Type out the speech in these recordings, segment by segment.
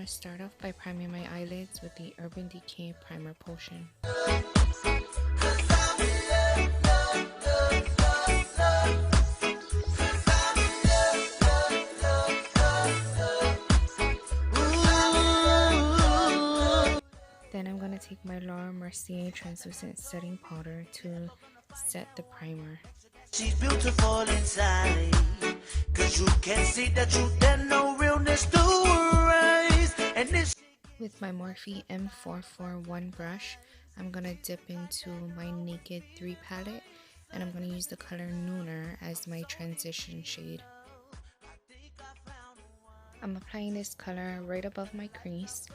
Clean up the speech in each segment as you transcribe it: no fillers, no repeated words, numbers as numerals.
to start off by priming my eyelids with the Urban Decay Primer Potion. Then I'm going to take my MERCIER translucent setting powder to set the primer. She's beautiful inside, cause you can see the truth and no realness to her eyes. And this with my Morphe M441 brush, I'm going to dip into my Naked 3 palette, and I'm going to use the color Nooner as my transition shade. I'm applying this color right above my crease,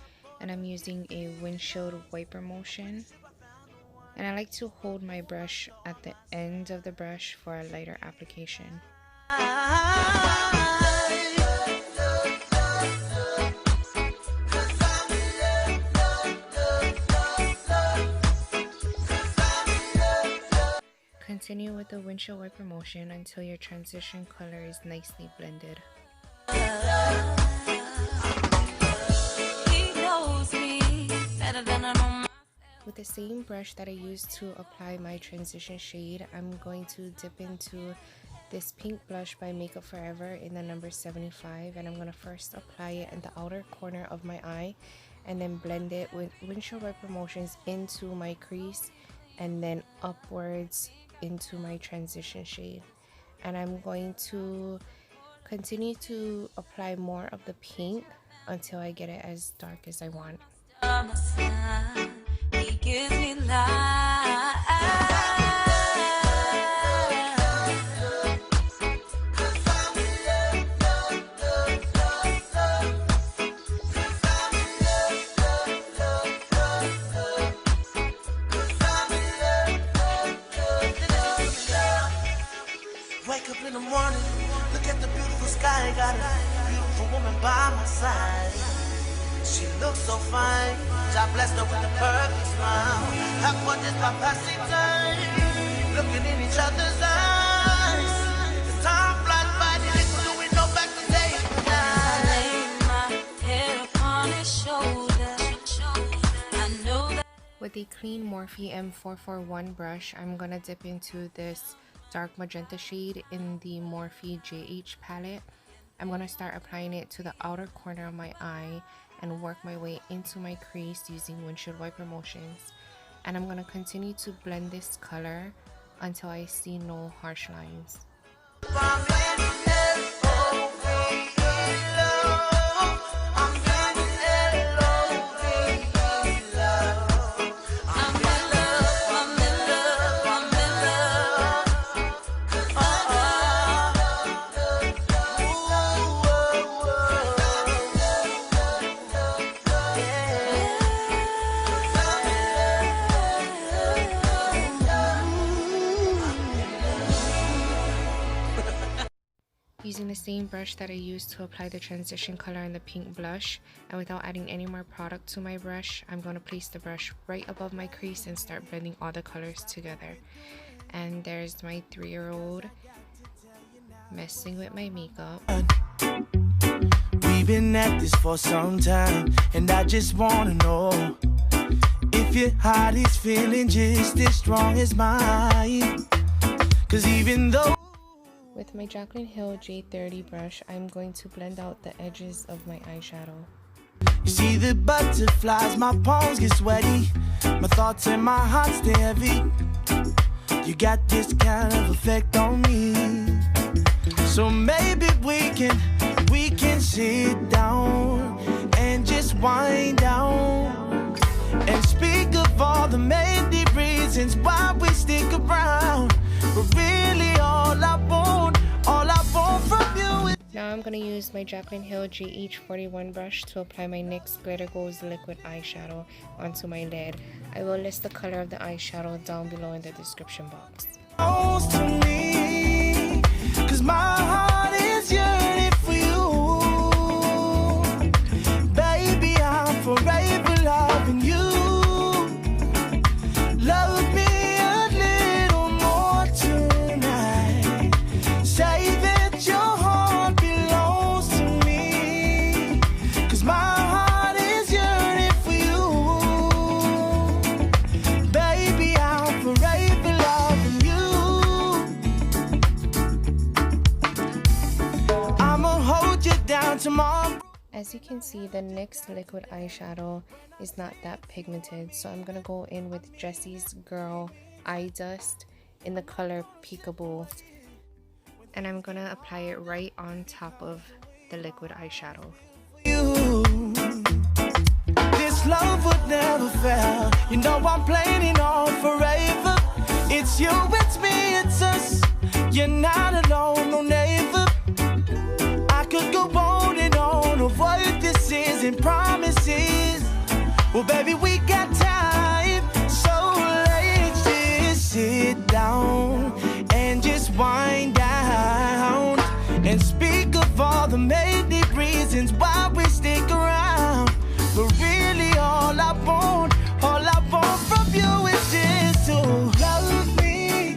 and I'm using a windshield wiper motion. And I like to hold my brush at the end of the brush for a lighter application. Continue with the windshield wiper motion until your transition color is nicely blended. With the same brush that I used to apply my transition shade, I'm going to dip into this pink blush by Makeup Forever in the number 75, and I'm going to first apply it in the outer corner of my eye and then blend it with windshield wiper motions into my crease and then upwards into my transition shade. And I'm going to continue to apply more of the pink until I get it as dark as I want. He gives me life. wake up in the morning, look at the beautiful sky, got a beautiful woman by my side. She looks so fine, God blessed her with a perfect smile. Have fun just by passing time, looking in each other's eyes. The time flies by, the little do we know back to day and night. I lay my head upon his shoulder. I know that. With the clean Morphe M441 brush, I'm gonna dip into this dark magenta shade in the Morphe JH palette. I'm gonna start applying it to the outer corner of my eye and work my way into my crease using windshield wiper motions. And I'm gonna continue to blend this color until I see no harsh lines. Using the same brush that I used to apply the transition color in the pink blush, and without adding any more product to my brush, I'm going to place the brush right above my crease and start blending all the colors together. And there's my 3-year-old messing with my makeup. We've been at this for some time, and I just want to know if your heart is feeling just as strong as mine. 'Cause even though with my Jaclyn Hill J30 brush, I'm going to blend out the edges of my eyeshadow. you see the butterflies, my palms get sweaty, my thoughts and my heart stay heavy. You got this kind of effect on me, so maybe we can sit down and just wind down and speak of all the many reasons why we stick around. But really all I want from you is... Now I'm going to use my Jaclyn Hill GH41 brush to apply my NYX Glitter Goals liquid eyeshadow onto my lid. I will list the color of the eyeshadow down below in the description box. To me, 'cause my heart is yearning for you. Baby, I'm forever loving you. Love me a little more tonight. Say that your heart belongs to me, 'cause my heart tomorrow. As you can see, the NYX liquid eyeshadow is not that pigmented, so I'm gonna go in with Jessie's Girl Eye Dust in the color Peekaboo, and I'm gonna apply it right on top of the liquid eyeshadow. This love would never fail. You know I'm playing it on forever. It's you, it's me, it's us. You're not alone, no neighbor. I could go on and on of what this is and promises. Well, baby, we got time, so let's just sit down and just wind down and speak of all the many reasons why we stick around. But really all I want from you is just to love me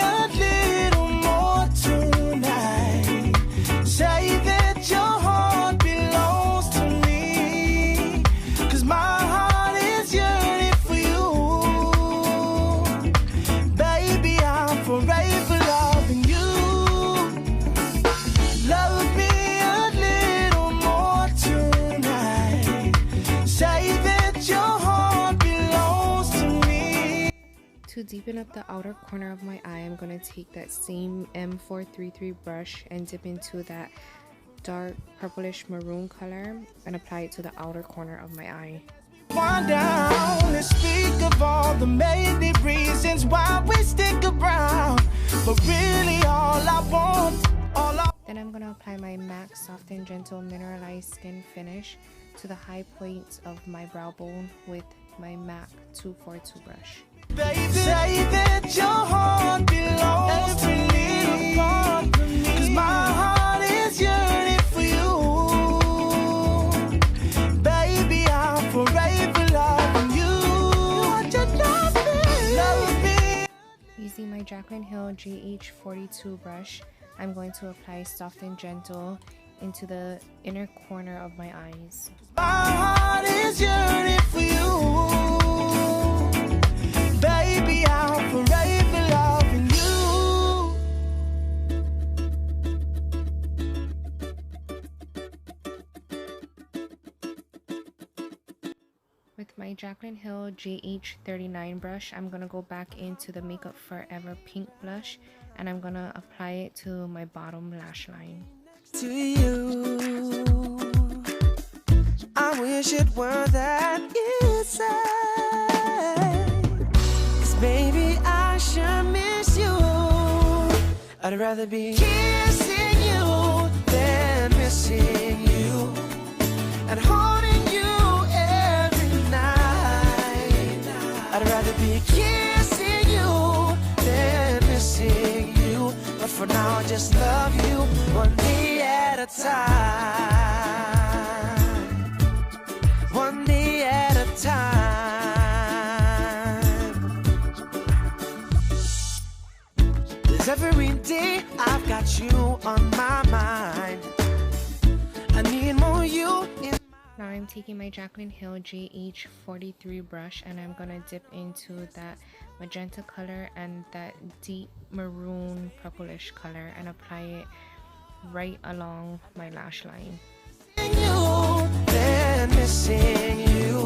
a little more tonight. Say that your heart belongs to me, 'cause my heart is yearning for you. Baby, I'm forever loving you. Love me a little more tonight. Say that your heart belongs to me. To deepen up the outer corner of my eye, I'm going to take that same M433 brush and dip into that dark purplish maroon color and apply it to the outer corner of my eye. Wind down and speak of all the many reasons why we stick around. But really all I want, Then I'm going to apply my MAC Soft and Gentle Mineralized Skin Finish to the high points of my brow bone with my MAC 242 brush. baby, say that your heart belongs to me. 'Cause my heart is yearning for you. Baby, I'm forever loving you. Love me. Using my Jaclyn Hill GH42 brush, I'm going to apply Soft and Gentle into the inner corner of my eyes. My heart is yearning for you. Baby, I'm forever loving you. With my Jaclyn Hill GH39 brush, I'm going to go back into the Makeup Forever pink blush, and I'm going to apply it to my bottom lash line. To you, I wish it were that easy. 'Cause baby, I sure miss you. I'd rather be kissing you than missing you and holding you every night. I'd rather be kissing you than missing you. But for now, I just love you one day at a time. One day at a time. 'Cause every day I've got you on my mind. I need more you in. Now I'm taking my Jaclyn Hill GH43 brush, and I'm going to dip into that magenta color and that deep maroon purplish color and apply it right along my lash line. You, then missing you,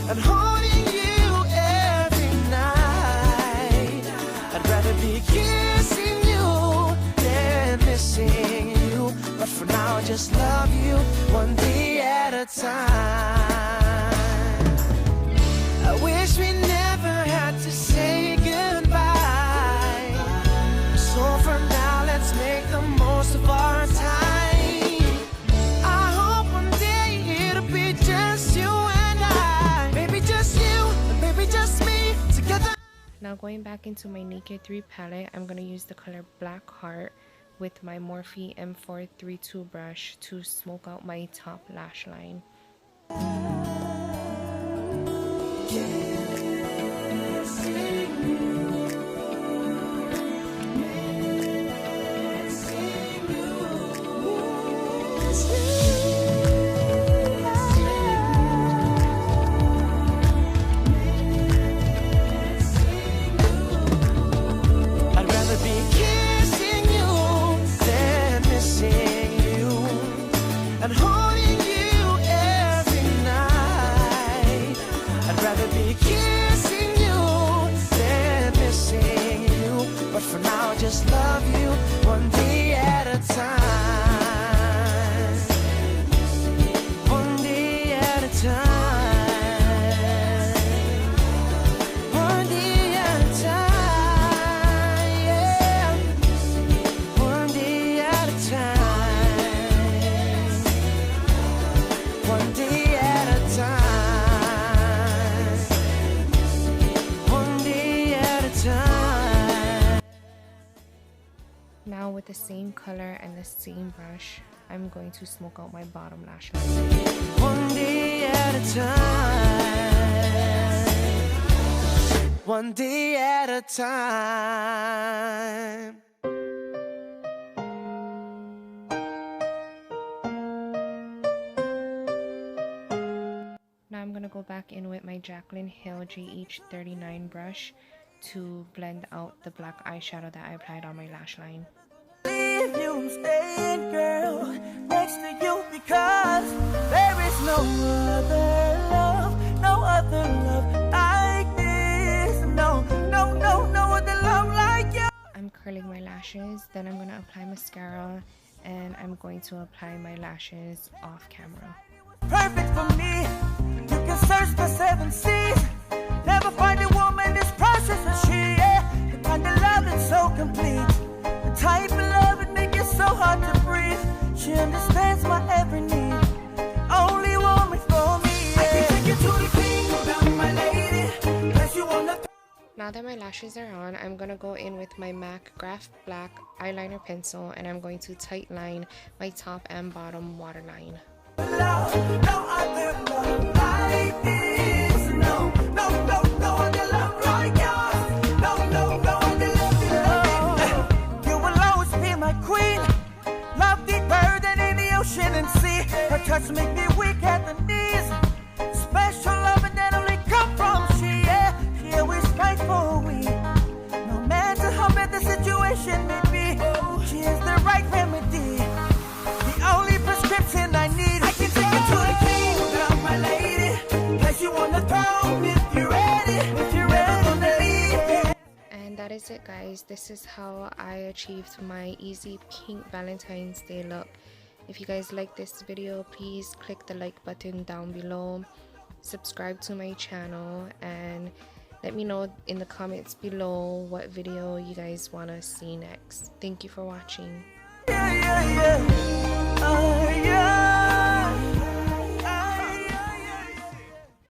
and holding you every night. I'd rather be kissing you than missing you. But for now, I just love you one day at a time. I wish we never had to say goodbye. So for now, let's make the most of our time. I hope one day it'll be just you and I. Maybe just you, and maybe just me together. Now going back into my Naked 3 palette, I'm going to use the color Black Heart with my Morphe M432 brush to smoke out my top lash line. I'd rather be kissing you than missing just love you one day at a time. One day at a time. One day at a time, yeah. One day at a time. One day at a time. One day at a time. Now with the same color and the same brush, I'm going to smoke out my bottom lash line. One day at a time. One day at a time. Now I'm gonna go back in with my Jaclyn Hill GH39 brush to blend out the black eyeshadow that I applied on my lash line. Leave you, I'm staying, girl, next to you because there is no other love like this. No other love like you. I'm curling my lashes, then I'm gonna apply mascara, and I'm going to apply my lashes off camera. Perfect for me. You can search for 7 seas, never find a woman as precious as she. Yeah, the kind of love that's so complete, the type of love that make it so hard to breathe. She understands my every need, only woman for me. Yeah. I can take you to the kingdom, my lady. Place you on the Now that my lashes are on, I'm gonna go in with my MAC Graph Black eyeliner pencil, and I'm going to tight line my top and bottom waterline. love, no other love like this. No other love like yours. No other love. You will always be my queen. Love deeper than any ocean and sea. Her touch make me weak at the knees. Special love and that only come from she. Yeah, she always fight for me. No matter how bad the situation may be, she is the right remedy. The only prescription I need. I can take you to the kingdom, my lady. Place you on the throne if you're ready. If you're ready, gonna leave. And that is it, guys. This is how I achieved my easy Pink Valentine's Day look. If you guys like this video, please click the like button down below, subscribe to my channel, and let me know in the comments below what video you guys want to see next. Thank you for watching. Yeah.